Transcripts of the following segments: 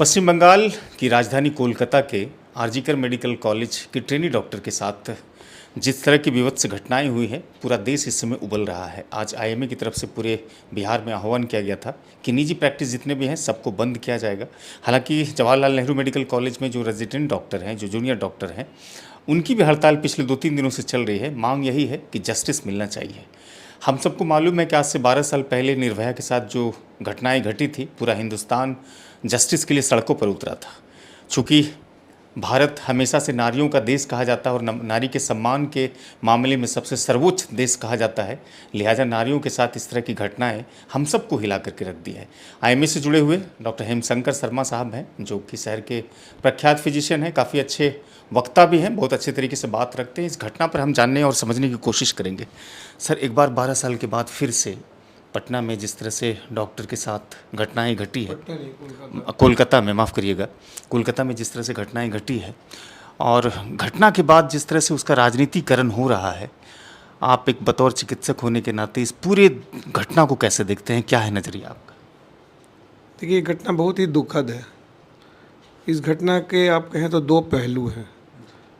पश्चिम बंगाल की राजधानी कोलकाता के आरजीकर मेडिकल कॉलेज के ट्रेनी डॉक्टर के साथ जिस तरह की विभत्स घटनाएं हुई हैं, पूरा देश इस समय उबल रहा है। आज आईएमए की तरफ से पूरे बिहार में आह्वान किया गया था कि निजी प्रैक्टिस जितने भी हैं सबको बंद किया जाएगा। हालांकि जवाहरलाल नेहरू मेडिकल कॉलेज में जो रेजिडेंट डॉक्टर हैं, जो जूनियर डॉक्टर हैं, उनकी भी हड़ताल पिछले 2-3 दिनों से चल रही है। मांग यही है कि जस्टिस मिलना चाहिए। हम सबको मालूम है कि आज से 12 साल पहले निर्भया के साथ जो घटनाएं घटी थी, पूरा हिंदुस्तान जस्टिस के लिए सड़कों पर उतरा था। चूँकि भारत हमेशा से नारियों का देश कहा जाता है और नारी के सम्मान के मामले में सबसे सर्वोच्च देश कहा जाता है, लिहाजा नारियों के साथ इस तरह की घटनाएं हम सबको हिला करके रख दी है। आईएमए से जुड़े हुए डॉक्टर हेमशंकर शर्मा साहब हैं, जो कि शहर के प्रख्यात फिजिशियन हैं, काफ़ी अच्छे वक्ता भी हैं, बहुत अच्छे तरीके से बात रखते हैं। इस घटना पर हम जानने और समझने की कोशिश करेंगे। सर, एक बार 12 साल के बाद फिर से पटना में जिस तरह से डॉक्टर के साथ घटनाएं घटी है, कोलकाता में, माफ़ करिएगा, कोलकाता में जिस तरह से घटनाएं घटी है और घटना के बाद जिस तरह से उसका राजनीतिकरण हो रहा है, आप एक बतौर चिकित्सक होने के नाते इस पूरे घटना को कैसे देखते हैं? क्या है नज़रिया आपका? देखिए, ये घटना बहुत ही दुखद है। इस घटना के आप कहें तो दो पहलू हैं।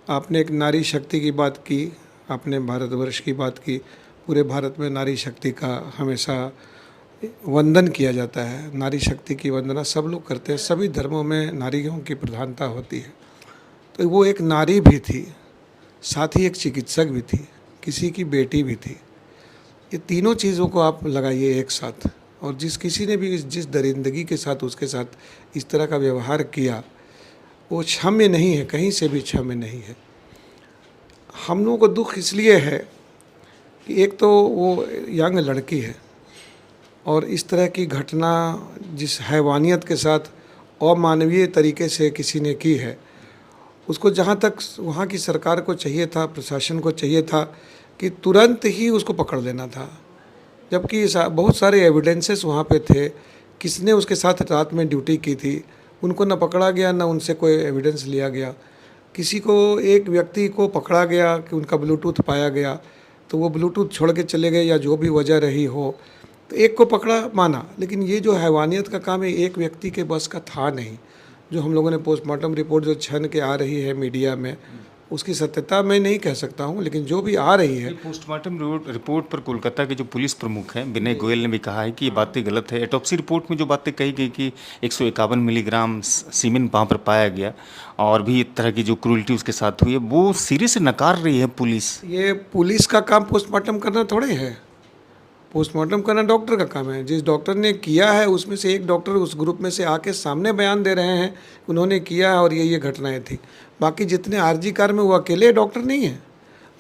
आपने एक नारी शक्ति की बात की, आपने भारतवर्ष की बात की। पूरे भारत में नारी शक्ति का हमेशा वंदन किया जाता है। नारी शक्ति की वंदना सब लोग करते हैं, सभी धर्मों में नारियों की प्रधानता होती है। तो वो एक नारी भी थी, साथ ही एक चिकित्सक भी थी, किसी की बेटी भी थी। ये तीनों चीज़ों को आप लगाइए एक साथ, और जिस किसी ने भी जिस दरिंदगी के साथ उसके साथ इस तरह का व्यवहार किया, वो क्षम्य नहीं है, कहीं से भी क्षम्य नहीं है। हम लोगों को दुख इसलिए है कि एक तो वो यंग लड़की है और इस तरह की घटना जिस हैवानियत के साथ अमानवीय तरीके से किसी ने की है, उसको जहाँ तक वहाँ की सरकार को चाहिए था, प्रशासन को चाहिए था कि तुरंत ही उसको पकड़ लेना था। जबकि बहुत सारे एविडेंसेस वहाँ पे थे, किसने उसके साथ रात में ड्यूटी की थी, उनको न पकड़ा गया, न उनसे कोई एविडेंस लिया गया। किसी को, एक व्यक्ति को पकड़ा गया कि उनका ब्लूटूथ पाया गया, तो वो ब्लूटूथ छोड़ के चले गए या जो भी वजह रही हो, तो एक को पकड़ा माना। लेकिन ये जो हैवानियत का काम है, एक व्यक्ति के बस का था नहीं। जो हम लोगों ने पोस्टमार्टम रिपोर्ट जो छन के आ रही है मीडिया में, उसकी सत्यता मैं नहीं कह सकता हूँ, लेकिन जो भी आ रही है। पोस्टमार्टम रिपोर्ट पर कोलकाता के जो पुलिस प्रमुख हैं विनय गोयल ने भी कहा है कि ये बातें गलत है। एटॉप्सी रिपोर्ट में जो बातें कही गई कि 151 मिलीग्राम सीमेन वहाँ पर पाया गया और भी एक तरह की जो क्रूरल्टी उसके साथ हुई है, वो सिरे से नकार रही है पुलिस। ये पुलिस का काम पोस्टमार्टम करना थोड़े है। पोस्टमार्टम करना डॉक्टर का काम है। जिस डॉक्टर ने किया है उसमें से एक डॉक्टर उस ग्रुप में से आके सामने बयान दे रहे हैं, उन्होंने किया है और ये घटनाएं थी। बाकी जितने आरजी कार में, वो अकेले डॉक्टर नहीं है।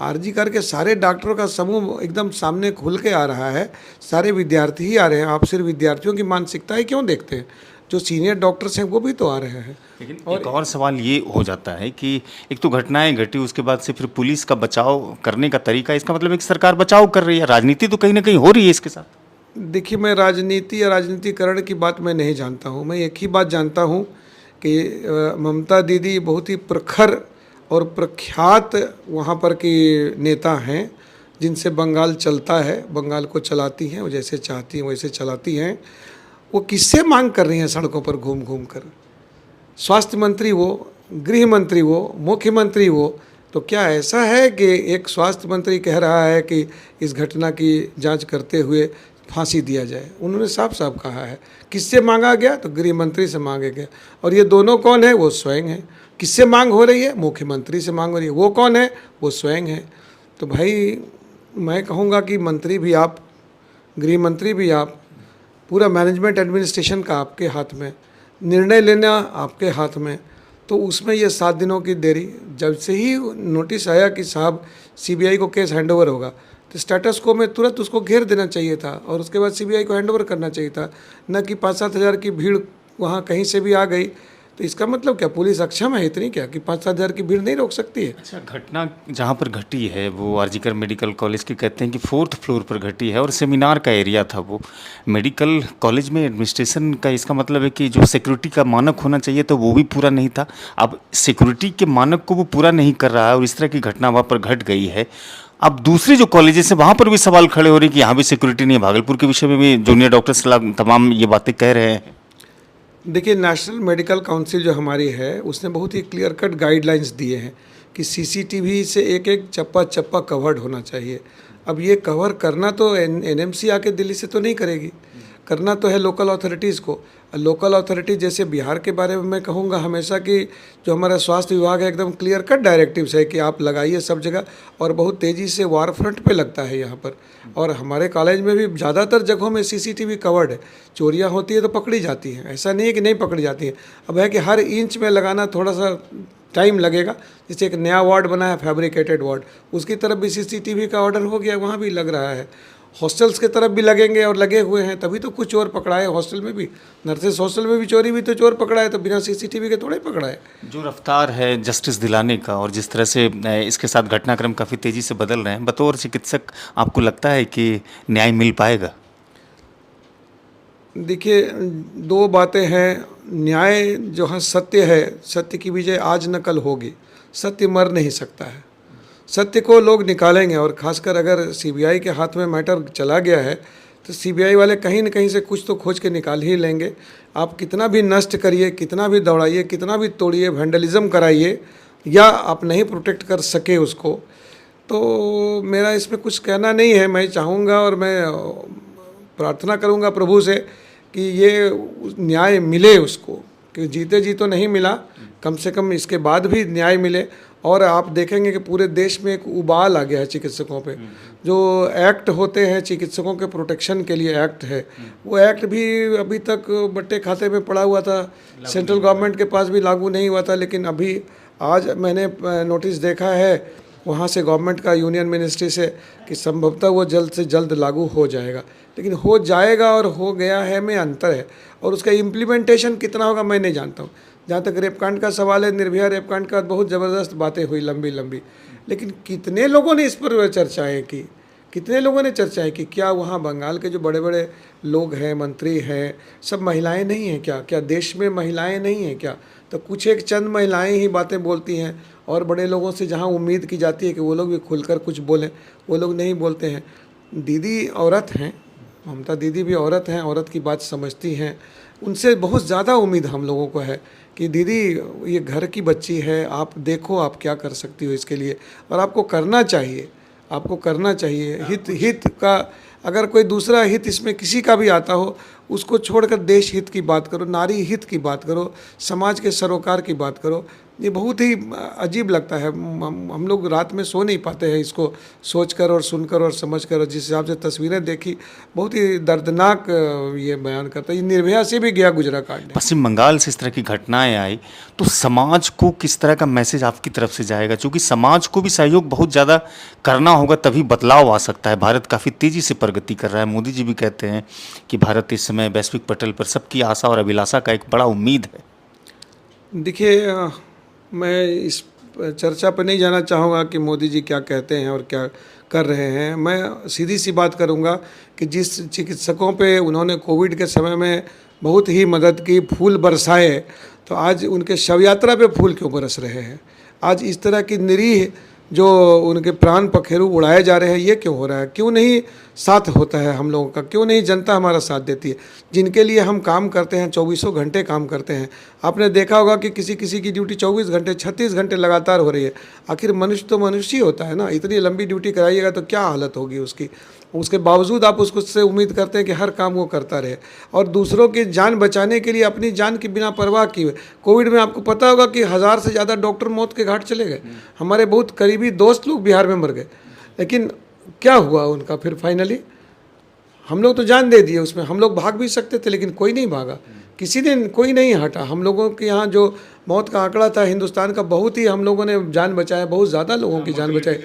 आरजी कार के सारे डॉक्टरों का समूह एकदम सामने खुल के आ रहा है, सारे विद्यार्थी ही आ रहे हैं। आप सिर्फ विद्यार्थियों की मानसिकता ही क्यों देखते हैं? जो सीनियर डॉक्टर्स हैं वो भी तो आ रहे हैं। लेकिन एक और सवाल ये हो जाता है कि एक तो घटनाएं घटी, उसके बाद से फिर पुलिस का बचाव करने का तरीका, इसका मतलब एक सरकार बचाव कर रही है, राजनीति तो कहीं ना कहीं हो रही है इसके साथ। देखिए, मैं राजनीति या राजनीतिकरण की बात मैं नहीं जानता हूँ। मैं एक ही बात जानता हूँ कि ममता दीदी बहुत ही प्रखर और प्रख्यात वहाँ पर की नेता हैं, जिनसे बंगाल चलता है, बंगाल को चलाती हैं, वो जैसे चाहती हैं वैसे चलाती हैं। वो किससे मांग कर रही हैं सड़कों पर घूम घूम कर? स्वास्थ्य मंत्री वो, गृह मंत्री वो, मुख्यमंत्री वो, तो क्या ऐसा है कि एक स्वास्थ्य मंत्री कह रहा है कि इस घटना की जांच करते हुए फांसी दिया जाए? उन्होंने साफ साफ कहा है। किससे मांगा गया? तो गृह मंत्री से मांगे गया। और ये दोनों कौन है? वो स्वयं है। किससे मांग हो रही है? मुख्यमंत्री से मांग हो रही है। वो कौन है? वो स्वयं है। तो भाई, मैं कहूँगा कि मंत्री भी आप, गृह मंत्री भी आप, पूरा मैनेजमेंट एडमिनिस्ट्रेशन का आपके हाथ में, निर्णय लेना आपके हाथ में। तो उसमें ये 7 दिनों की देरी, जब से ही नोटिस आया कि साहब सीबीआई को केस हैंडओवर होगा, तो स्टेटस को में तुरंत उसको घेर देना चाहिए था और उसके बाद सीबीआई को हैंडओवर करना चाहिए था, न कि 5-7 हज़ार की भीड़ वहाँ कहीं से भी आ गई। तो इसका मतलब क्या पुलिस अक्षम है इतनी क्या कि 5-7 हज़ार की भीड़ नहीं रोक सकती है? अच्छा, घटना जहाँ पर घटी है वो आरजीकर मेडिकल कॉलेज की कहते हैं कि 4th फ्लोर पर घटी है और सेमिनार का एरिया था वो। मेडिकल कॉलेज में एडमिनिस्ट्रेशन का, इसका मतलब है कि जो सिक्योरिटी का मानक होना चाहिए तो वो भी पूरा नहीं था। अब सिक्योरिटी के मानक को वो पूरा नहीं कर रहा है और इस तरह की घटना वहाँ पर घट गई है। अब दूसरे जो कॉलेजेस हैं वहाँ पर भी सवाल खड़े हो रहे हैं कि यहाँ भी सिक्योरिटी नहीं है। भागलपुर के विषय में भी जूनियर डॉक्टर्स तमाम ये बातें कह रहे हैं। देखिए, नेशनल मेडिकल काउंसिल जो हमारी है उसने बहुत ही क्लियर कट गाइडलाइंस दिए हैं कि सीसीटीवी से एक एक चप्पा चप्पा कवर्ड होना चाहिए। अब ये कवर करना तो एनएमसी आके दिल्ली से तो नहीं करेगी, करना तो है लोकल अथॉरिटीज़ को। लोकल अथॉरिटी जैसे बिहार के बारे में मैं कहूँगा हमेशा कि जो हमारा स्वास्थ्य विभाग है एकदम क्लियर कट डायरेक्टिव्स है कि आप लगाइए सब जगह, और बहुत तेज़ी से वार फ्रंट पे लगता है यहाँ पर। और हमारे कॉलेज में भी ज़्यादातर जगहों में सीसीटीवी कवर्ड है। चोरियाँ होती है तो पकड़ी जाती हैं, ऐसा नहीं है कि नहीं पकड़ी जाती हैं। अब है कि हर इंच में लगाना थोड़ा सा टाइम लगेगा। जैसे एक नया वार्ड बना है फैब्रिकेटेड वार्ड, उसकी तरफ भी सीसीटीवी का ऑर्डर हो गया, वहाँ भी लग रहा है। हॉस्टल्स की तरफ भी लगेंगे और लगे हुए हैं, तभी तो कुछ चोर पकड़ाए। हॉस्टल में भी, नर्सेस हॉस्टल में भी चोरी भी तो चोर पकड़ाए, तो बिना सीसीटीवी के थोड़े पकड़ाए। जो रफ्तार है जस्टिस दिलाने का और जिस तरह से इसके साथ घटनाक्रम काफ़ी तेज़ी से बदल रहे हैं, बतौर चिकित्सक आपको लगता है कि न्याय मिल पाएगा? देखिए, दो बातें हैं। न्याय जो है सत्य है, सत्य की विजय आज न कल होगी। सत्य मर नहीं सकता है, सत्य को लोग निकालेंगे। और ख़ासकर अगर सीबीआई के हाथ में मैटर चला गया है तो सीबीआई वाले कहीं न कहीं से कुछ तो खोज के निकाल ही लेंगे। आप कितना भी नष्ट करिए, कितना भी दौड़ाइए, कितना भी तोड़िए, वैंडलिज्म कराइए, या आप नहीं प्रोटेक्ट कर सके उसको, तो मेरा इसमें कुछ कहना नहीं है। मैं चाहूँगा और मैं प्रार्थना करूँगा प्रभु से कि ये न्याय मिले उसको, कि जीते जी तो नहीं मिला, कम से कम इसके बाद भी न्याय मिले। और आप देखेंगे कि पूरे देश में एक उबाल आ गया है चिकित्सकों पे। जो एक्ट होते हैं चिकित्सकों के प्रोटेक्शन के लिए एक्ट है, वो एक्ट भी अभी तक बट्टे खाते में पड़ा हुआ था, सेंट्रल गवर्नमेंट के पास भी लागू नहीं हुआ था। लेकिन अभी आज मैंने नोटिस देखा है वहाँ से गवर्नमेंट का, यूनियन मिनिस्ट्री से, कि संभवतः वो जल्द से जल्द लागू हो जाएगा। लेकिन हो जाएगा और हो गया है में अंतर है, और उसका इम्प्लीमेंटेशन कितना होगा मैं नहीं जानता हूँ। जहाँ तक रेपकांड का सवाल है, निर्भया रेपकांड का बहुत ज़बरदस्त बातें हुई, लंबी लंबी, लेकिन कितने लोगों ने इस पर चर्चाएँ की, कितने लोगों ने चर्चाएँ की? क्या वहाँ बंगाल के जो बड़े बड़े लोग हैं, मंत्री हैं, सब महिलाएं नहीं हैं क्या? क्या देश में महिलाएं नहीं हैं क्या? तो कुछ एक चंद महिलाएं ही बातें बोलती हैं, और बड़े लोगों से जहाँ उम्मीद की जाती है कि वो लोग भी खुलकर कुछ बोलें, वो लोग नहीं बोलते हैं। दीदी औरत हैं, ममता दीदी भी औरत हैं, औरत की बात समझती हैं। उनसे बहुत ज़्यादा उम्मीद हम लोगों को है कि दीदी ये घर की बच्ची है, आप देखो आप क्या कर सकती हो इसके लिए, और आपको करना चाहिए, आपको करना चाहिए। हित का अगर कोई दूसरा हित इसमें किसी का भी आता हो, उसको छोड़कर देश हित की बात करो, नारी हित की बात करो, समाज के सरोकार की बात करो। ये बहुत ही अजीब लगता है। हम लोग रात में सो नहीं पाते हैं इसको सोचकर और सुनकर और समझकर। और जिस हिसाब से तस्वीरें देखी, बहुत ही दर्दनाक ये बयान करता है। ये निर्भया से भी गया गुजरा कांड। पश्चिम बंगाल से इस तरह की घटनाएं आई तो समाज को किस तरह का मैसेज आपकी तरफ से जाएगा? क्योंकि समाज को भी सहयोग बहुत ज़्यादा करना होगा, तभी बदलाव आ सकता है। भारत काफ़ी तेज़ी से प्रगति कर रहा है। मोदी जी भी कहते हैं कि भारत इस समय वैश्विक पटल पर सबकी आशा और अभिलाषा का एक बड़ा उम्मीद है। देखिए, मैं इस चर्चा पर नहीं जाना चाहूँगा कि मोदी जी क्या कहते हैं और क्या कर रहे हैं। मैं सीधी सी बात करूँगा कि जिस चिकित्सकों पे उन्होंने कोविड के समय में बहुत ही मदद की, फूल बरसाए, तो आज उनके शव यात्रा पे फूल क्यों बरस रहे हैं? आज इस तरह की निरीह जो उनके प्राण पखेरु उड़ाए जा रहे हैं, ये क्यों हो रहा है? क्यों नहीं साथ होता है हम लोगों का? क्यों नहीं जनता हमारा साथ देती है? जिनके लिए हम काम करते हैं, 24 घंटे काम करते हैं। आपने देखा होगा कि किसी किसी की ड्यूटी 24 घंटे, 36 घंटे लगातार हो रही है। आखिर मनुष्य तो मनुष्य ही होता है ना। इतनी लंबी ड्यूटी कराइएगा तो क्या हालत होगी उसकी। उसके बावजूद आप उसको से उम्मीद करते हैं कि हर काम वो करता रहे, और दूसरों की जान बचाने के लिए अपनी जान की बिना परवाह किए। कोविड में आपको पता होगा कि 1000 से ज़्यादा डॉक्टर मौत के घाट चले गए। हमारे बहुत करीबी दोस्त लोग बिहार में मर गए, लेकिन क्या हुआ उनका फिर फाइनली? हम लोग तो जान दे दिए उसमें। हम लोग भाग भी सकते थे, लेकिन कोई नहीं भागा, किसी दिन कोई नहीं हटा। हम लोगों के यहाँ जो मौत का आंकड़ा था हिंदुस्तान का, बहुत ही हम लोगों ने जान बचाया, बहुत ज़्यादा लोगों की जान बचाई।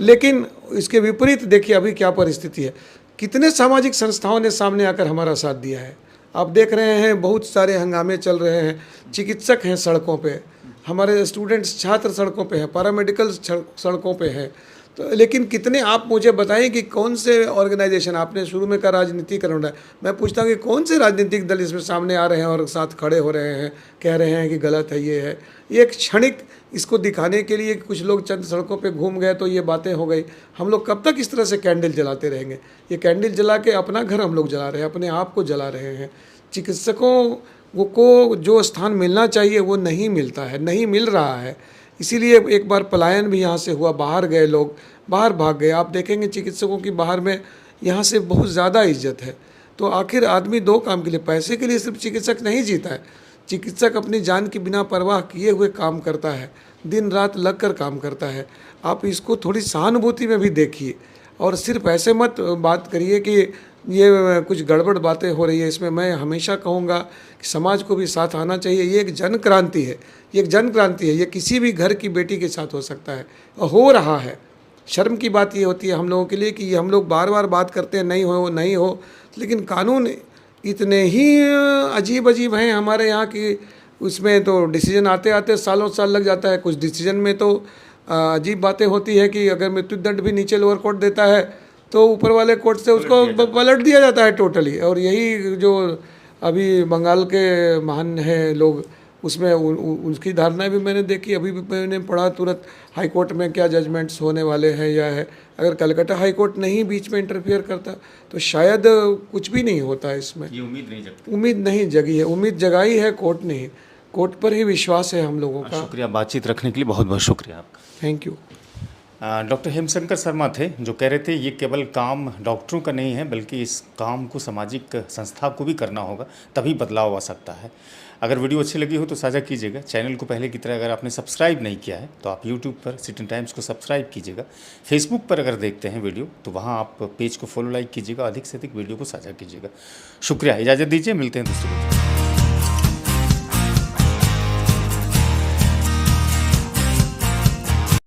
लेकिन इसके विपरीत देखिए अभी क्या परिस्थिति है। कितने सामाजिक संस्थाओं ने सामने आकर हमारा साथ दिया है। आप देख रहे हैं बहुत सारे हंगामे चल रहे हैं। चिकित्सक हैं सड़कों पे, हमारे स्टूडेंट्स छात्र सड़कों पे हैं, पैरामेडिकल सड़कों पे हैं। तो लेकिन कितने, आप मुझे बताएं कि कौन से ऑर्गेनाइजेशन, आपने शुरू में कहा राजनीतिकरण रहा है, मैं पूछता हूँ कि कौन से राजनीतिक दल इसमें सामने आ रहे हैं और साथ खड़े हो रहे हैं, कह रहे हैं कि गलत है, ये है। ये एक क्षणिक इसको दिखाने के लिए कुछ लोग चंद सड़कों पे घूम गए तो ये बातें हो गई। हम लोग कब तक इस तरह से कैंडल जलाते रहेंगे? ये कैंडल जला के अपना घर हम लोग जला रहे हैं, अपने आप को जला रहे हैं। चिकित्सकों वो को जो स्थान मिलना चाहिए वो नहीं मिलता है, नहीं मिल रहा है। इसीलिए एक बार पलायन भी यहाँ से हुआ, बाहर गए लोग, बाहर भाग गए। आप देखेंगे चिकित्सकों की बाहर में यहाँ से बहुत ज़्यादा इज्जत है। तो आखिर आदमी दो काम के लिए, पैसे के लिए सिर्फ चिकित्सक नहीं जीता है। चिकित्सक अपनी जान की बिना परवाह किए हुए काम करता है, दिन रात लग कर काम करता है। आप इसको थोड़ी सहानुभूति में भी देखिए और सिर्फ ऐसे मत बात करिए कि ये कुछ गड़बड़ बातें हो रही है। इसमें मैं हमेशा कहूँगा कि समाज को भी साथ आना चाहिए। ये एक जन क्रांति है, ये एक जन क्रांति है। ये किसी भी घर की बेटी के साथ हो सकता है और हो रहा है। शर्म की बात ये होती है हम लोगों के लिए कि हम लोग बार बार बात करते हैं नहीं हो नहीं हो, लेकिन कानून इतने ही अजीब अजीब हैं हमारे यहाँ की, उसमें तो डिसीजन आते आते सालों साल लग जाता है। कुछ डिसीजन में तो अजीब बातें होती है कि अगर मृत्युदंड भी नीचे लोअर कोर्ट देता है तो ऊपर वाले कोर्ट से उसको पलट दिया जाता है टोटली। और यही जो अभी बंगाल के महान हैं लोग, उसमें उनकी धारणाएं भी मैंने देखी। अभी भी मैंने पढ़ा तुरंत हाई कोर्ट में क्या जजमेंट्स होने वाले हैं या है। अगर कलकत्ता हाई कोर्ट नहीं बीच में इंटरफियर करता तो शायद कुछ भी नहीं होता इसमें। ये उम्मीद नहीं जगती। उम्मीद नहीं जगी है, उम्मीद जगाई है कोर्ट ने। कोर्ट पर ही विश्वास है हम लोगों का। शुक्रिया, बातचीत रखने के लिए बहुत बहुत शुक्रिया आपका। Thank you. Doctor Hemshankar Sharma थे जो कह रहे थे ये केवल काम डॉक्टरों का नहीं है, बल्कि इस काम को सामाजिक संस्था को भी करना होगा, तभी बदलाव आ सकता है। अगर वीडियो अच्छी लगी हो तो साझा कीजिएगा। चैनल को पहले की तरह अगर आपने सब्सक्राइब नहीं किया है तो आप यूट्यूब पर सिटी टाइम्स को सब्सक्राइब कीजिएगा। फेसबुक पर अगर देखते हैं वीडियो तो वहाँ आप पेज को फॉलो लाइक कीजिएगा, अधिक से अधिक वीडियो को साझा कीजिएगा। शुक्रिया, इजाज़त दीजिए, मिलते हैं दूसरे वीडियो।